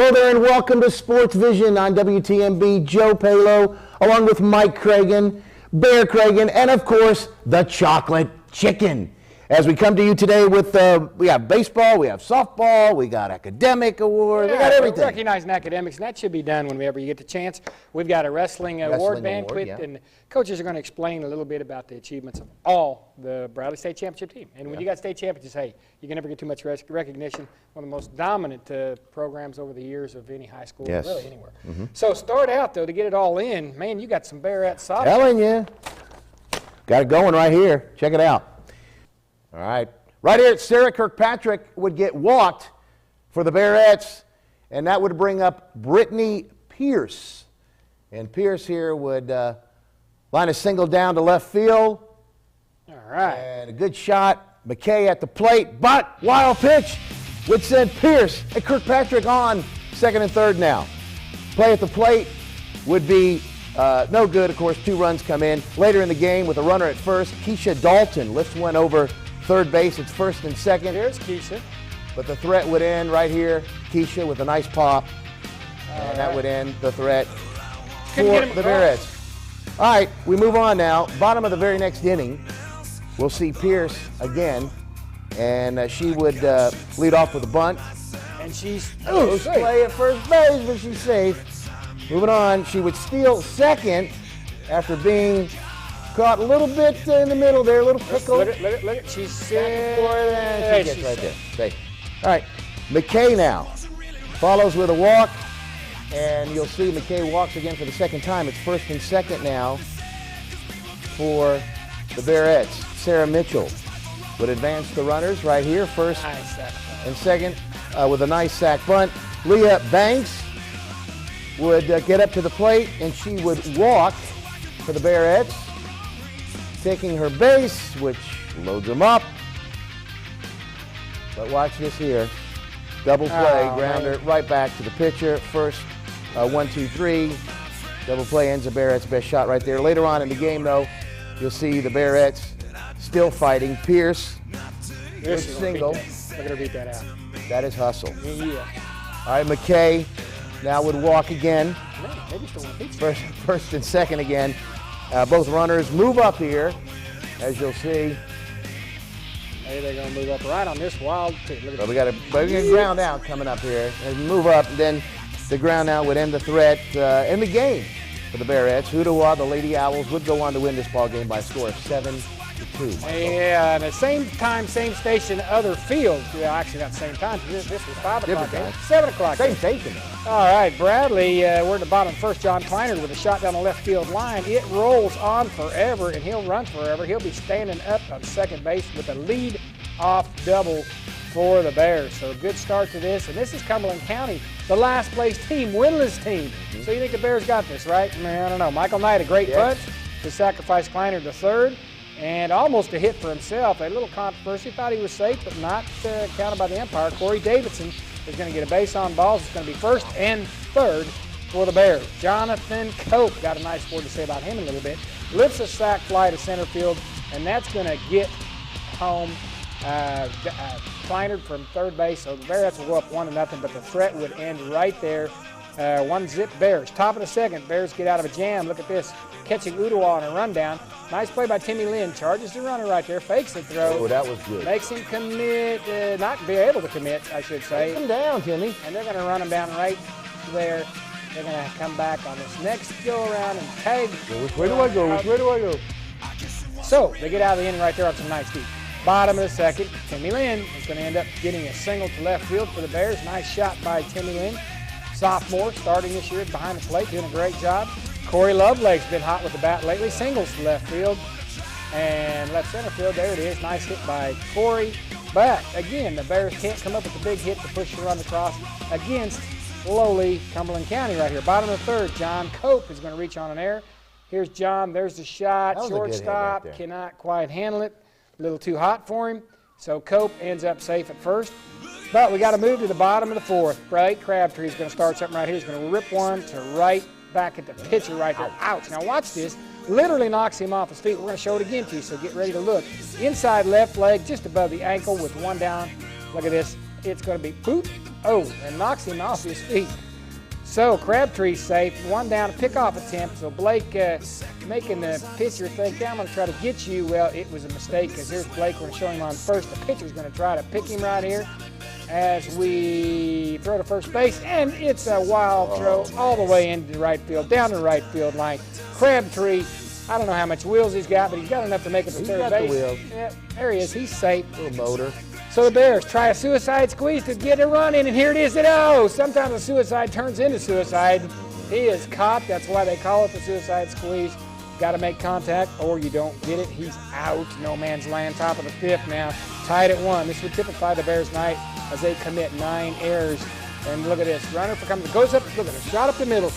Hello there and welcome to SportsVision on WTMB. Joe Palo, along with Mike Cragen, Bear Cragen, and of course, the Chocolate Chicken. As we come to you today with, we have baseball, we have softball, we got academic awards, we got everything. We're recognizing academics, and that should be done whenever you get the chance. We've got a wrestling award banquet, and coaches are going to explain a little bit about the achievements of all the Bradley State Championship team. And when you got state champions, hey, you can never get too much recognition. One of the most dominant programs over the years of any high school, really anywhere. So start out, though, to get it all in. Man, you got some Bearette soft. Telling you. Got it going right here. Check it out. All right. Right here, Sarah Kirkpatrick would get walked for the Bearettes, and that would bring up Brittany Pierce. And Pierce here would line a single down to left field. All right. And a good shot. McKay at the plate, but wild pitch would send Pierce and Kirkpatrick on second and third now. Play at the plate would be no good. Of course, 2 runs come in. Later in the game with a runner at first, Keisha Dalton lifts one over third base. It's first and second. Here's Keisha. But the threat would end right here. Keisha with a nice pop. And that would end the threat for the Bearettes. All right, we move on now. Bottom of the very next inning, we'll see Pierce again. And she would lead off with a bunt. And she's play at first base, but she's safe. Moving on, she would steal second after being caught a little bit in the middle there, a little pickle. Look at, she's safe. She gets right there. Safe. All right, McKay now follows with a walk, and you'll see McKay walks again for the second time. It's first and second now for the Bearettes. Sarah Mitchell would advance the runners right here, first and second with a nice sack bunt. Leah Banks would get up to the plate, and she would walk for the Bearettes, taking her base, which loads them up. But watch this here. Double play, grounder right back to the pitcher. First, 1, 2, 3. Double play ends the Bearettes' best shot right there. Later on in the game, though, you'll see the Bearettes still fighting. Pierce with single. Look at her beat that out. That is hustle. Yeah. All right, McKay now would walk again. Maybe still want to beat First and second again. Both runners move up here, as you'll see. Hey, they're going to move up right on this wild pitch. But we got a ground out coming up here. And move up, and then the ground out would end the threat in the game for the Bearettes. Hudawa, the Lady Owls, would go on to win this ball game by a score of 7-2. Yeah, and at the same time, same station, other field. Yeah, actually not the same time. This was 5 o'clock. 7 o'clock. Same station. All right, Bradley, we're at the bottom first. John Kleinert with a shot down the left field line. It rolls on forever, and he'll run forever. He'll be standing up on second base with a lead-off double for the Bears. So good start to this, and this is Cumberland County, the last place team, winless team. So you think the Bears got this, right? Man, I don't know. Michael Knight, a great punch to sacrifice Kleinert to third, and almost a hit for himself. A little controversy, thought he was safe, but not counted by the umpire. Corey Davidson is going to get a base on balls. It's going to be first and third for the Bears. Jonathan Cope, got a nice word to say about him in a little bit, lifts a sac fly to center field, and that's going to get home Kleinert from third base. So the Bears will go up 1-0, but the threat would end right there. 1-0 Bears. Top of the second, Bears get out of a jam. Look at this, catching Udawa on a rundown. Nice play by Timmy Lynn. Charges the runner right there, fakes the throw. Oh, that was good. Makes him commit, not be able to commit, I should say. Take him down, Timmy. And they're going to run him down right there. They're going to come back on this next go-around and tag. Which way do I go? Which way do I go? So they get out of the inning right there on some nice speed. Bottom of the second, Timmy Lynn is going to end up getting a single to left field for the Bears. Nice shot by Timmy Lynn. Sophomore, starting this year behind the plate, doing a great job. Corey Lovelake's been hot with the bat lately. Singles to left field and left center field. There it is. Nice hit by Corey. But again, the Bears can't come up with the big hit to push the run across against lowly Cumberland County right here. Bottom of the third, John Cope is going to reach on an air. Here's John. There's the shot. Shortstop cannot quite handle it. A little too hot for him. So Cope ends up safe at first. But we got to move to the bottom of the fourth. Blake Crabtree is going to start something right here. He's going to rip one to right back at the pitcher right there. Ouch. Now watch this. Literally knocks him off his feet. We're going to show it again to you, so get ready to look. Inside left leg, just above the ankle with one down. Look at this. It's going to be boop, and knocks him off his feet. So Crabtree's safe, one down, a pickoff attempt. So Blake making the pitcher think, I'm going to try to get you. Well, it was a mistake because here's Blake. We're going to show him on first. The pitcher's going to try to pick him right here as we throw to first base. And it's a wild throw all the way into the right field, down the right field line. Crabtree, I don't know how much wheels he's got, but he's got enough to make it to third base. The wheels. Yeah, there he is. He's safe. Little motor. So the Bears try a suicide squeeze to get a run in, and here it is. Sometimes a suicide turns into suicide. He is caught. That's why they call it the suicide squeeze. Got to make contact or you don't get it. He's out. No man's land. Top of the fifth now. Tied at 1. This would typify the Bears' night as they commit 9 errors. And look at this. Runner for comes. Goes up. Look at it. Shot up the middle.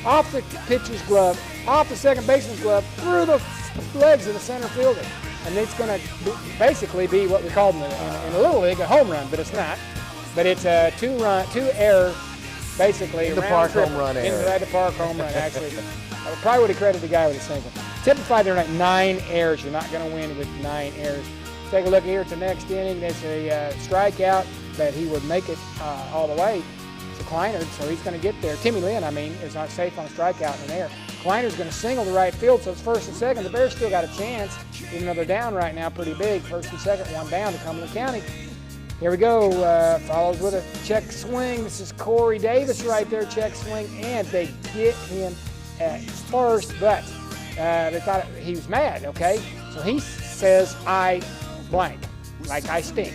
Off the pitcher's glove. Off the second baseman's glove. Through the legs of the center fielder. And it's going to basically be what we call in the Little League a home run, but it's not. But it's a two-error, basically. In the park home run error. Inside the park home run, actually. I probably would have credited the guy with a single. Typified they're at 9 errors. You're not going to win with 9 errors. Take a look here at the next inning. There's a strikeout, but he would make it all the way to Kleinert, so he's going to get there. Timmy Lynn, is not safe on a strikeout in there. Kleiner's going to single to right field, so it's first and second. The Bears still got a chance, even though they're down right now pretty big. First and second, one down to Cumberland County. Here we go. Follows with a check swing. This is Corey Davis right there, check swing, and they get him at first, but they thought he was mad, okay? So he says, I blank, like I stink.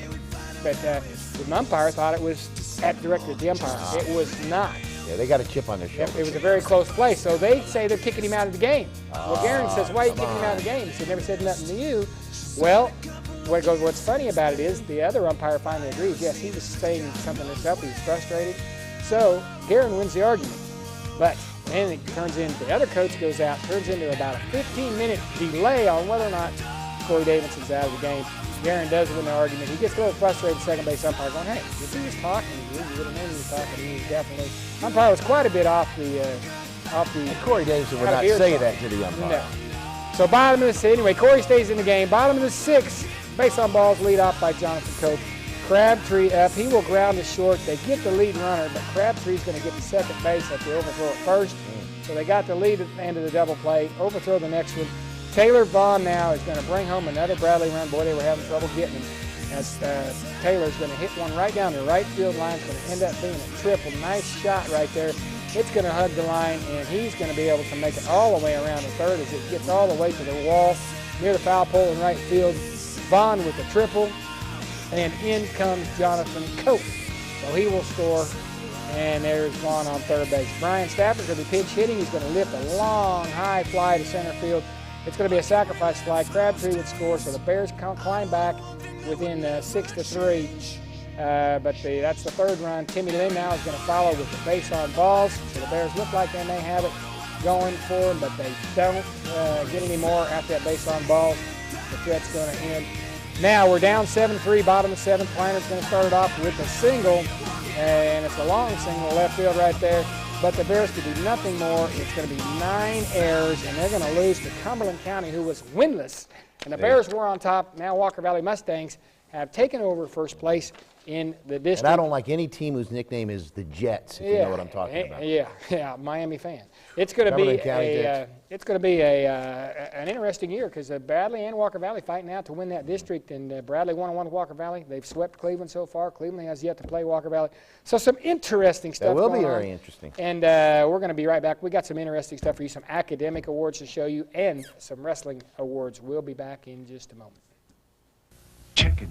But the umpire thought it was directed at the umpire. It was not. Yeah, they got a chip on their shoulder. Yep, it was a very close play. So they say they're kicking him out of the game. Well, Garen says, why are you kicking him out of the game? He said, never said nothing to you. Well, what's funny about it is the other umpire finally agrees. Yes, he was saying something himself. He was frustrated. So Garen wins the argument. But then it turns into, the other coach goes out, turns into about a 15-minute delay on whether or not Corey Davidson's out of the game. Garen does win the argument. He gets a little frustrated, second base umpire going, hey, if he was talking to you, you would have known he was talking to you. He was definitely, umpire was quite a bit off the. And Corey Davidson would not say that to the umpire. No. So bottom of the 6th, anyway, Corey stays in the game. Bottom of the 6th, base on balls lead off by Jonathan Cope. Crabtree up, he will ground to short. They get the lead runner, but Crabtree's going to get to second base at the overthrow at first. So they got the lead at the end of the double play, overthrow the next one. Taylor Vaughn now is going to bring home another Bradley run. Boy, they were having trouble getting him. As Taylor's going to hit one right down the right field line. It's going to end up being a triple. Nice shot right there. It's going to hug the line, and he's going to be able to make it all the way around the third as it gets all the way to the wall near the foul pole in right field. Vaughn with the triple, and in comes Jonathan Cope. So he will score, and there's Vaughn on third base. Brian Stafford's going to be pinch hitting. He's going to lift a long, high fly to center field. It's going to be a sacrifice fly. Crabtree would score, so the Bears climb back within 6-3. But that's the third run. Timmy Lynn now is going to follow with the base on balls. So the Bears look like they may have it going for them, but they don't get any more after that base on balls. The threat's going to end. Now we're down 7-3, bottom of 7th. Kleiner's going to start it off with a single, and it's a long single left field right there. But the Bears could do nothing more. It's going to be 9 errors, and they're going to lose to Cumberland County, who was winless. And the Bears were on top. Now Walker Valley Mustangs have taken over first place in the district. And I don't like any team whose nickname is the Jets, if you know what I'm talking about. Yeah, Miami fan. It's going to be an interesting year because Bradley and Walker Valley fighting out to win that district, and Bradley 1-1 with Walker Valley. They've swept Cleveland so far. Cleveland has yet to play Walker Valley. So some interesting stuff going on. That will be very interesting. And we're going to be right back. We got some interesting stuff for you, some academic awards to show you, and some wrestling awards. We'll be back in just a moment.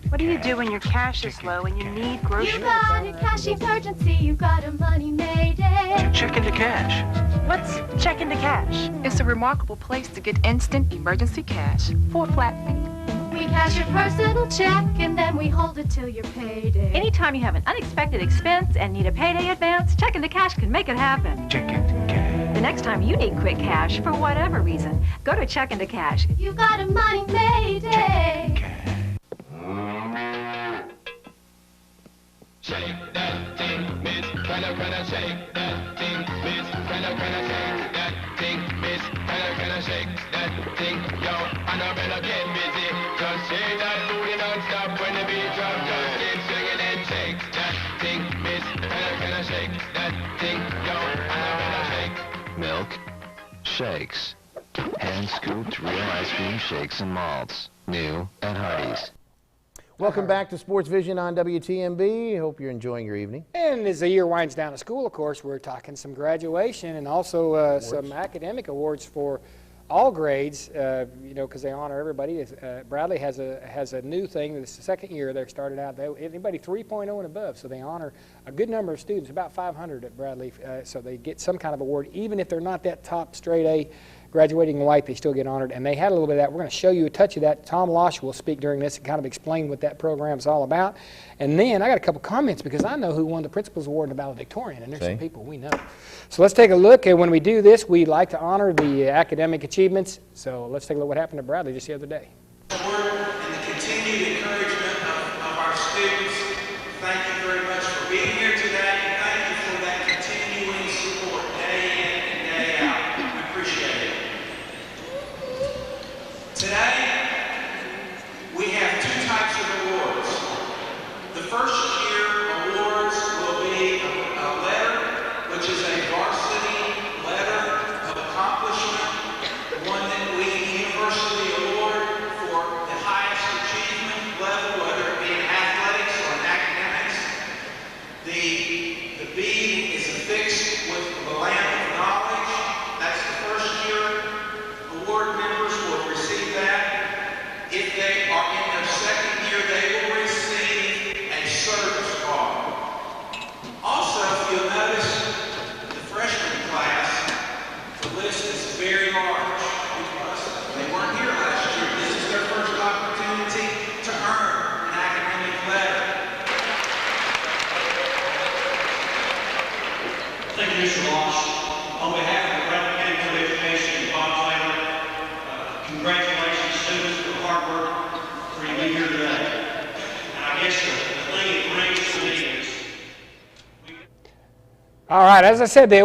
What do you do when your cash is low and you need groceries? You got a cash emergency, you got a money mayday. Check into cash. What's check into cash? It's a remarkable place to get instant emergency cash for a flat fee. We cash your personal check and then we hold it till your payday. Anytime you have an unexpected expense and need a payday advance, check into cash can make it happen. Check into cash. The next time you need quick cash for whatever reason, go to check into cash. You got a money mayday. Shake that thing, miss. Can I shake that thing, miss? Can I shake that thing, miss? Can I shake that thing, yo? I know better get busy. Just shake that booty non-stop when the beat drops. Just keep swinging and shake that thing, miss. shakes. Hand-scooped real ice cream shakes and malts. New at Hardee's. Welcome back to SportsVision on WTMB. Hope you're enjoying your evening. And as the year winds down at school, of course, we're talking some graduation and also some academic awards for all grades, because they honor everybody. Bradley has a new thing. This is the second year they started out. Anybody 3.0 and above, so they honor a good number of students, about 500 at Bradley, so they get some kind of award. Even if they're not that top straight A graduating white, they still get honored. And they had a little bit of that. We're going to show you a touch of that. Tom Losh will speak during this and kind of explain what that program's all about. And then I got a couple comments because I know who won the Principal's Award in the valedictorian, and there's some people we know. So let's take a look. And when we do this, we like to honor the academic achievements. So let's take a look at what happened to Bradley just the other day. And the continued encouragement of our students. Thank you very much for being here today. And thank you for that continuing support day in and day out. We appreciate it. Today, we have two types of awards. The first year awards will be a letter, which is a varsity letter of accomplishment, one that we universally award for the highest achievement level, whether it be in athletics or in academics. The bead is affixed with the lamp of knowledge. That's the first year. Award members will receive that. If they are in their second year, they will receive a service card. Also, if you'll notice, the freshman class, the list is very large because they weren't here last year. This is their first opportunity to earn an academic letter. Thank you, Mr. Walsh. On behalf of the Bradley County Board of Education and Bob Taylor, congratulations, students, for the hard work for you to be here today. And I guess the thing it brings to me is All right, as I said, they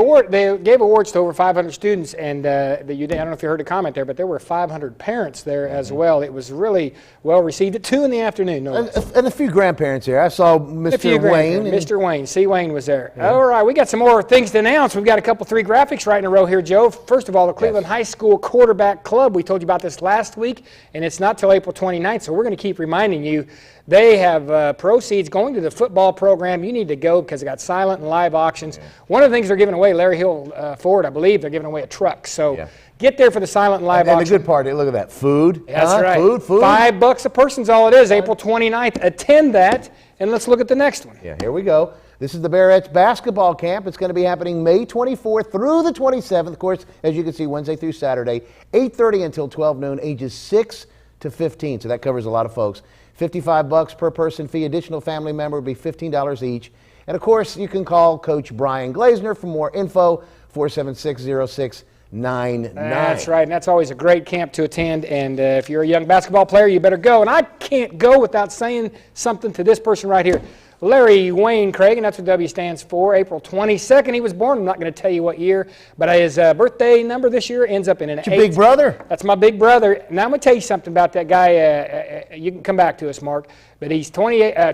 gave awards to over 500 students, and I don't know if you heard a comment there, but there were 500 parents there as well. It was really well received at 2 in the afternoon. No less. And a few grandparents here. I saw Mr. Wayne. Mr. Wayne, C. Wayne was there. Yeah. All right, we got some more things to announce. We've got a three graphics right in a row here, Joe. First of all, the Cleveland High School Quarterback Club. We told you about this last week, and it's not till April 29th, so we're going to keep reminding you. They have proceeds going to the football program. You need to go because they got silent and live auctions. Yeah. One of the things they're giving away, Larry Hill Ford, I believe, they're giving away a truck. So get there for the silent and live auction. And the good part, look at that, food. That's right. Food. $5 a person's all it is, April 29th. Attend that, and let's look at the next one. Yeah, here we go. This is the Bearettes basketball camp. It's going to be happening May 24th through the 27th. Of course, as you can see, Wednesday through Saturday, 8:30 until 12 noon, ages 6 to 15. So that covers a lot of folks. $55 per person fee. Additional family member would be $15 each. And of course, you can call Coach Brian Glazner for more info, 476-0699. That's right, and that's always a great camp to attend. And if you're a young basketball player, you better go. And I can't go without saying something to this person right here. Larry Wayne Craig, and that's what W stands for. April 22nd he was born. I'm not going to tell you what year, but his birthday number this year ends up in an 8. Your big brother? That's my big brother. Now I'm going to tell you something about that guy. You can come back to us, Mark, but he's 28. I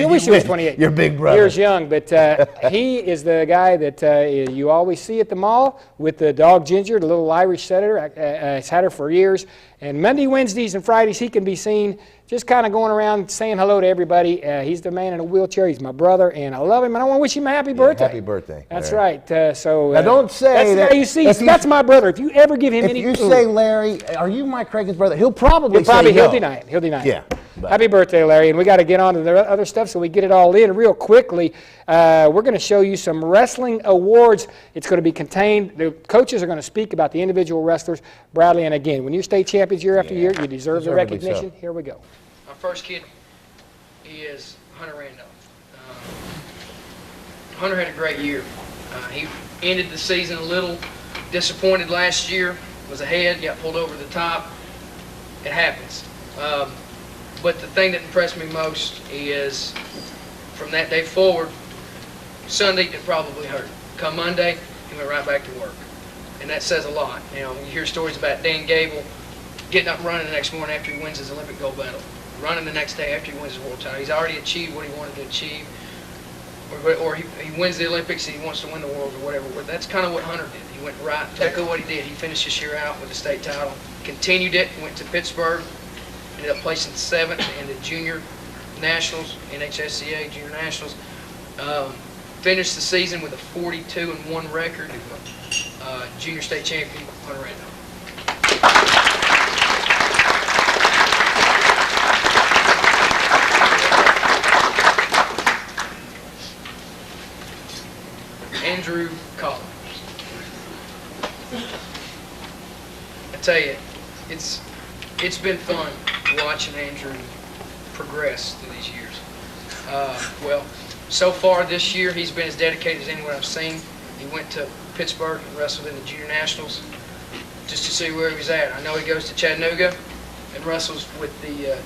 wish he was 28. Your big brother. Years young, but he is the guy that you always see at the mall with the dog Ginger, the little Irish setter. He's had her for years. And Monday, Wednesdays, and Fridays, he can be seen just kind of going around saying hello to everybody. He's the man in a wheelchair. He's my brother, and I love him, and I want to wish him a happy birthday. Happy birthday. That's right. So now don't say that's that. You see, that's my brother. If you ever give him any, if you say Larry, are you Mike Cragen's brother? He'll probably say no. He'll deny it. He'll deny it. Yeah. Happy birthday, Larry. And we got to get on to the other stuff so we get it all in real quickly. We're going to show you some wrestling awards. It's going to be contained. The coaches are going to speak about the individual wrestlers. Bradley, and again, when you're state champions year after year, you deserve the recognition. So. Here we go. Our first kid, he is Hunter Randolph. Hunter had a great year. He ended the season a little disappointed last year, was ahead, got pulled over the top. It happens. But the thing that impressed me most is from that day forward, Sunday it probably hurt. Come Monday, he went right back to work. And that says a lot. You know, you hear stories about Dan Gable getting up and running the next morning after he wins his Olympic gold medal, running the next day after he wins his world title. He's already achieved what he wanted to achieve. Or he wins the Olympics and he wants to win the world or whatever. But that's kind of what Hunter did. He He went right, look what he did. He finished this year out with a state title, continued it, went to Pittsburgh, ended up placing 7th in the junior nationals, NHSCA junior nationals. Finished the season with a 42-1 record. Junior state champion, Hunter Randolph. Andrew Collins. I tell you, it's been fun watching Andrew progress through these years. Well, so far this year, he's been as dedicated as anyone I've seen. He went to Pittsburgh and wrestled in the junior nationals just to see where he was at. I know he goes to Chattanooga and wrestles with the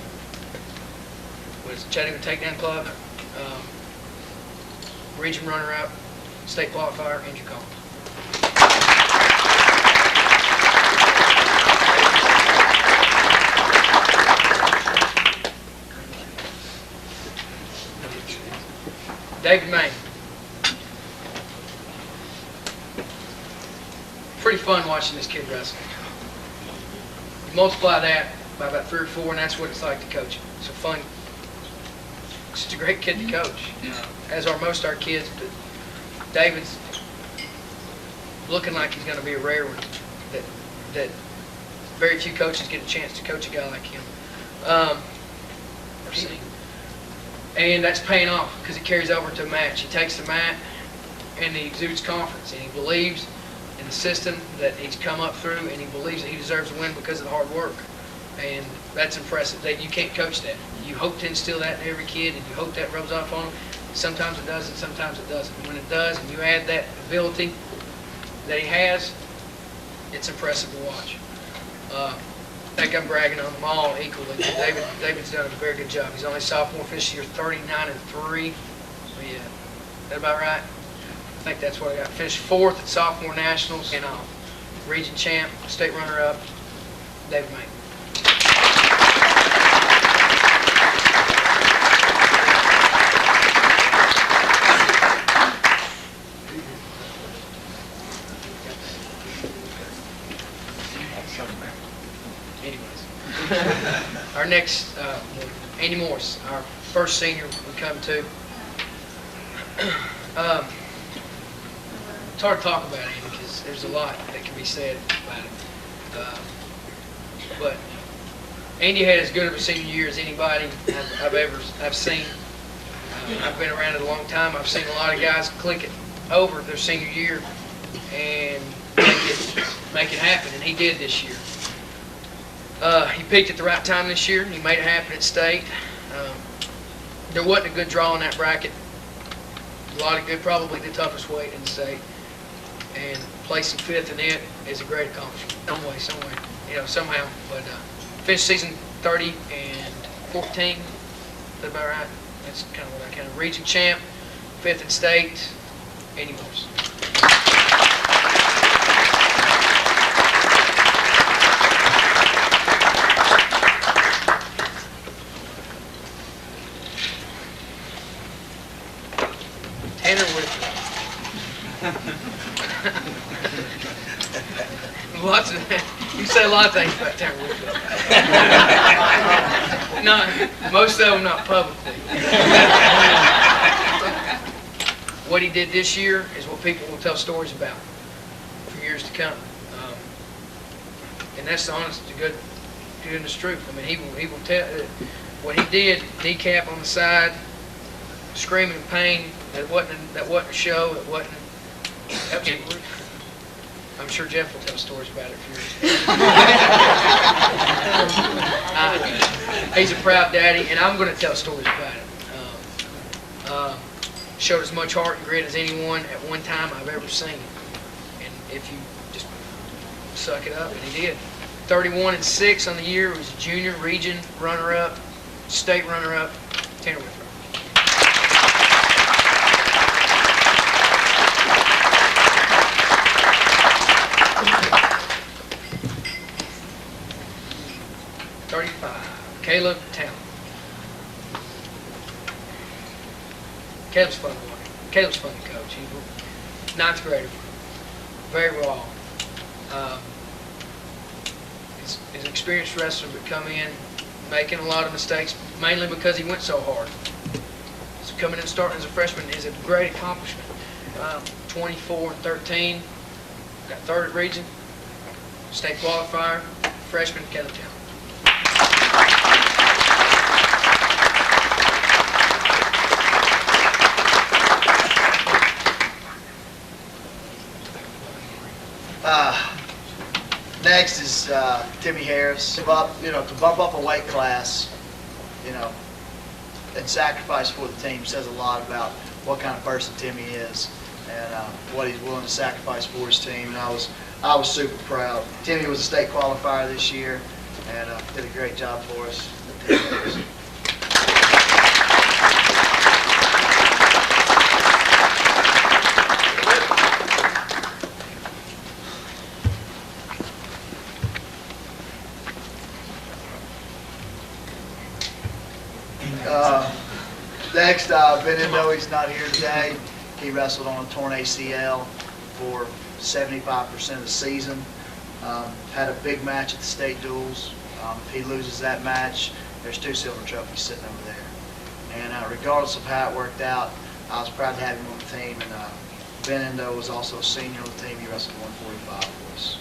Chattanooga Takedown Club, region runner-up, state qualifier, Andrew Collins. David May. Pretty fun watching this kid wrestle. You multiply that by about 3 or 4, and that's what it's like to coach him. It's a fun, such a great kid to coach, as are most of our kids. But David's looking like he's going to be a rare one. That very few coaches get a chance to coach a guy like him. And that's paying off because it carries over to a match. He takes the mat and he exudes confidence, and he believes in the system that he's come up through, and he believes that he deserves to win because of the hard work. And that's impressive. That you can't coach that. You hope to instill that in every kid, and you hope that rubs off on them. Sometimes it does, and sometimes it doesn't. And when it does, and you add that ability that he has, it's impressive to watch. I think I'm bragging on them all equally. David's done a very good job. He's only sophomore, finished year 39-3. So yeah, is that about right? I think that's what I got. Finished 4th at sophomore nationals and region champ, state runner-up, David May. Our next, Andy Morris, our first senior we come to. It's hard to talk about Andy because there's a lot that can be said about him. But Andy had as good of a senior year as anybody I've seen. I've been around it a long time. I've seen a lot of guys click it over their senior year and make it happen, and he did this year. He peaked at the right time this year. He made it happen at state. There wasn't a good draw in that bracket. A lot of good, probably the toughest weight in the state. And placing 5th in it is a great accomplishment. Some way, somehow. But finished season 30-14. Is that about right? That's kind of what I kind of region champ, 5th in state, Andy Morris. Lots of you say a lot of things about Tanner Whitfield. Most of them not publicly. What he did this year is what people will tell stories about for years to come, and that's the honest, the goodness truth. I mean, he will tell what he did. Decap on the side, screaming in pain. That wasn't a show. It wasn't. I'm sure Jeff will tell stories about it for years. He's a proud daddy, and I'm going to tell stories about it. Showed as much heart and grit as anyone at one time I've ever seen. And if you just suck it up, and he did. 31-6 on the year. He was a junior, region runner-up, state runner-up, Tanner Whitfield. Caleb Town. Caleb's fun to watch. Caleb's fun to coach. He's 9th grader. Very raw. He's an experienced wrestler, but come in making a lot of mistakes, mainly because he went so hard. So coming in and starting as a freshman is a great accomplishment. 24-13, got third at region, state qualifier, freshman in Kettletown. Next is Timmy Harris. To bump up a weight class, and sacrifice for the team says a lot about what kind of person Timmy is and what he's willing to sacrifice for his team. And I was super proud. Timmy was a state qualifier this year and did a great job for us. Next, Benendo, he's not here today. He wrestled on a torn ACL for 75% of the season. Had a big match at the state duels. If he loses that match, there's 2 silver trophies sitting over there. And regardless of how it worked out, I was proud to have him on the team. And Benendo was also a senior on the team. He wrestled 145 for us.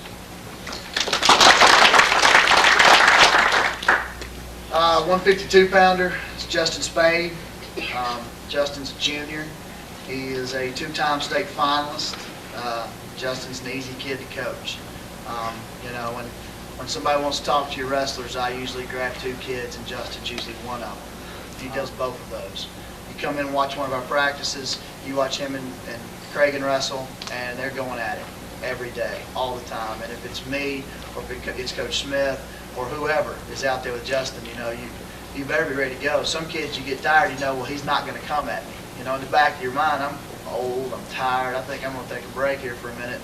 152-pounder is Justin Spade. Justin's a junior. He is a 2-time state finalist. Justin's an easy kid to coach. When somebody wants to talk to your wrestlers, I usually grab 2 kids, and Justin's usually one of them. He does both of those. You come in and watch one of our practices, you watch him and Craig wrestle, and they're going at it every day, all the time. And if it's me, or if it's Coach Smith, or whoever is out there with Justin, you better be ready to go. Some kids, you get tired, well, he's not going to come at me. In the back of your mind, I'm old, I'm tired, I think I'm going to take a break here for a minute.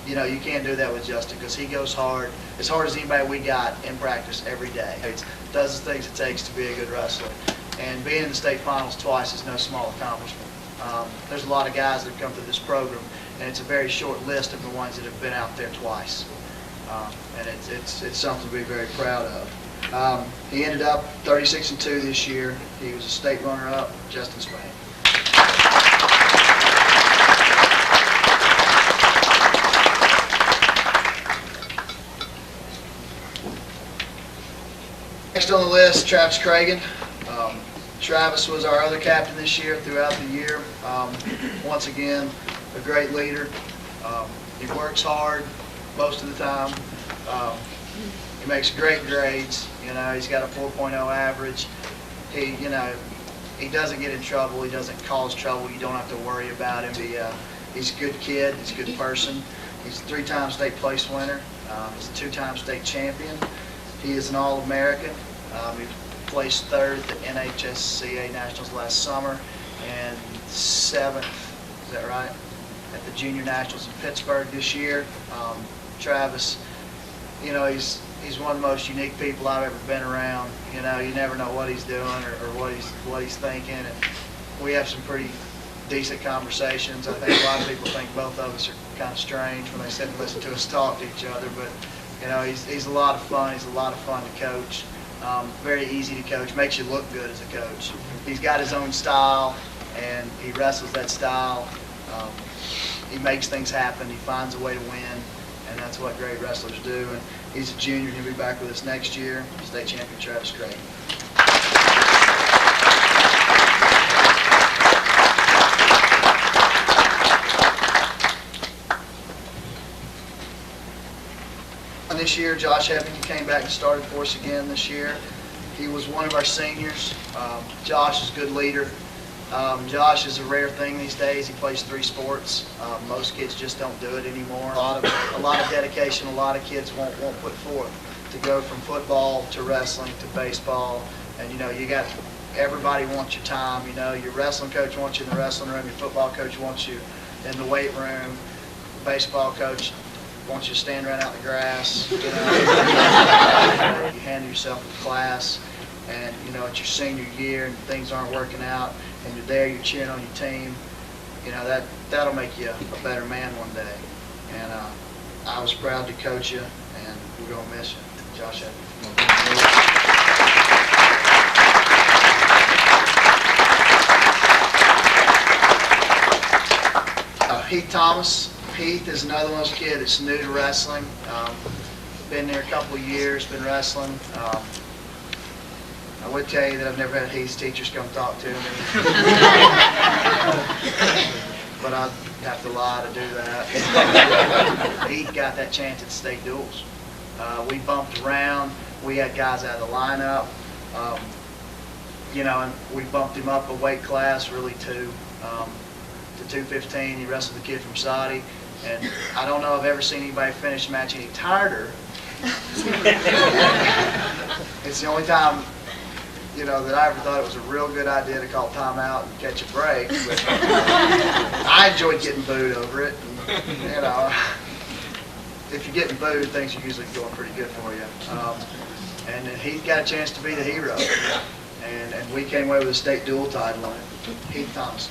You can't do that with Justin because he goes hard, as hard as anybody we got in practice every day. He does the things it takes to be a good wrestler. And being in the state finals twice is no small accomplishment. There's a lot of guys that have come through this program, and it's a very short list of the ones that have been out there twice. And it's something to be very proud of. He ended up 36-2 this year. He was a state runner-up, Justin Spade. Next on the list, Travis Cragen. Travis was our other captain this year throughout the year. Once again, a great leader. He works hard most of the time. He makes great grades. He's got a 4.0 average. He doesn't get in trouble. He doesn't cause trouble. You don't have to worry about him. He's a good kid. He's a good person. He's a 3-time state place winner. He's a 2-time state champion. He is an All-American. He placed 3rd at the NHSCA Nationals last summer and 7th, is that right, at the Junior Nationals in Pittsburgh this year. Travis, he's one of the most unique people I've ever been around. You never know what he's doing or what he's thinking. And we have some pretty decent conversations. I think a lot of people think both of us are kind of strange when they sit and listen to us talk to each other. But he's a lot of fun. He's a lot of fun to coach. Very easy to coach. Makes you look good as a coach. He's got his own style, and he wrestles that style. He makes things happen. He finds a way to win, and that's what great wrestlers do. And he's a junior. He'll be back with us next year. State champion Travis Craig. This year, Josh Eppington came back and started for us again this year. He was one of our seniors. Josh is a good leader. Josh is a rare thing these days. He plays 3 sports. Most kids just don't do it anymore. A lot of dedication. A lot of kids won't put forth to go from football to wrestling to baseball. And you got everybody wants your time. Your wrestling coach wants you in the wrestling room. Your football coach wants you in the weight room. The baseball coach wants you to stand right out in the grass. You handle yourself with class, and it's your senior year and things aren't working out, and you're there, you're cheering on your team. That'll make you a better man one day. And I was proud to coach you, and we're going to miss you. Josh Evans. Heath Thomas. Heath is another one of those kids that's new to wrestling. Been there a couple of years, been wrestling. I would tell you that I've never had Heath's teachers come talk to me. But I'd have to lie to do that. Heath got that chance at state duels. We bumped around. We had guys out of the lineup. You know, and we bumped him up a weight class, really, to 215. He wrestled the kid from Saudi. And I don't know if I've ever seen anybody finish a match any tighter. It's the only time, you know, that I ever thought it was a real good idea to call timeout and catch a break. But I enjoyed getting booed over it. And, you know, if you're getting booed, things are usually going pretty good for you. And he got a chance to be the hero. And we came away with a state dual title on it. Heath Thomas.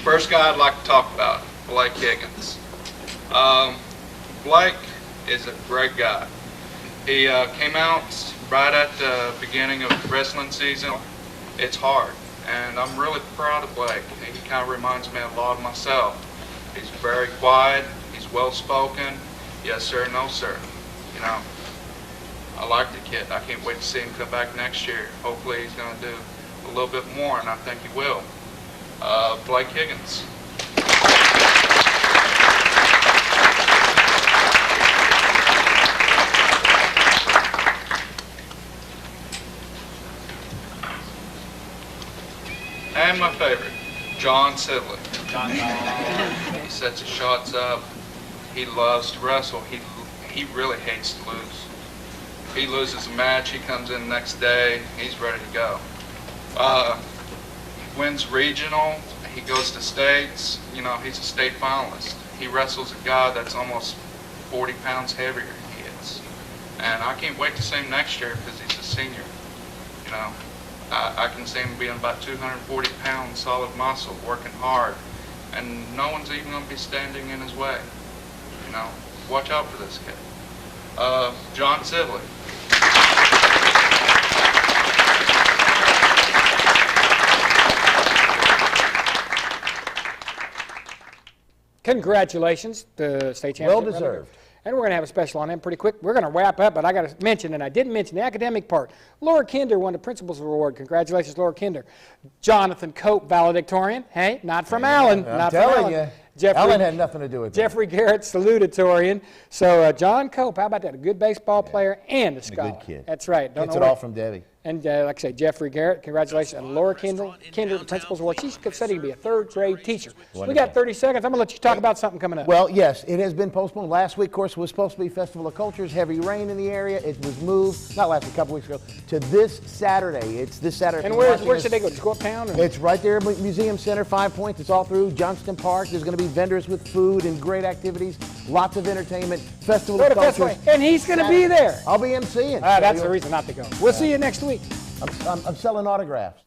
First guy I'd like to talk about, Blake Higgins. Blake is a great guy. He came out right at the beginning of the wrestling season. It's hard, and I'm really proud of Blake. He kind of reminds me a lot of myself. He's very quiet, he's well-spoken, yes sir, no sir. You know, I like the kid. I can't wait to see him come back next year. Hopefully he's going to do a little bit more, and I think he will. Blake Higgins. And my favorite, John Sidley. He sets his shots up. He loves to wrestle. He really hates to lose. If he loses a match, he comes in the next day, he's ready to go. Wins regional, he goes to states, you know, he's a state finalist. He wrestles a guy that's almost 40 pounds heavier than he is. And I can't wait to see him next year because he's a senior. You know, I can see him being about 240 pounds solid muscle, working hard. And no one's even going to be standing in his way. You know, watch out for this kid. John Sidley. Congratulations to state champion. Well deserved. And we're going to have a special on him pretty quick. We're going to wrap up, but I got to mention, and I didn't mention the academic part. Laura Kinder won the Principal's Award. Congratulations, Laura Kinder. Jonathan Cope, valedictorian. Hey, not from Allen. I'm telling you. Allen had nothing to do with that. Jeffrey Garrett, salutatorian. So John Cope, how about that? A good baseball player and a scholar. A good kid. That's right. Gets it all from Debbie. And like I say, Jeffrey Garrett, congratulations. And Laura Kinder, the Principal's Award. She's studying to be a third-grade teacher. Wonderful. We got 30 seconds. I'm going to let you talk about something coming up. Well, yes, it has been postponed. Last week, of course, was supposed to be Festival of Cultures, heavy rain in the area. It was moved, not last week, a couple weeks ago, to this Saturday. It's this Saturday. And where should they go? Just go uptown? Or? It's right there, Museum Center, 5 Points. It's all through Johnston Park. There's going to be vendors with food and great activities, lots of entertainment, Festival of Cultures. And he's going to be there. I'll be emceeing. That's the reason not to go. We'll see you next week. I'm selling autographs.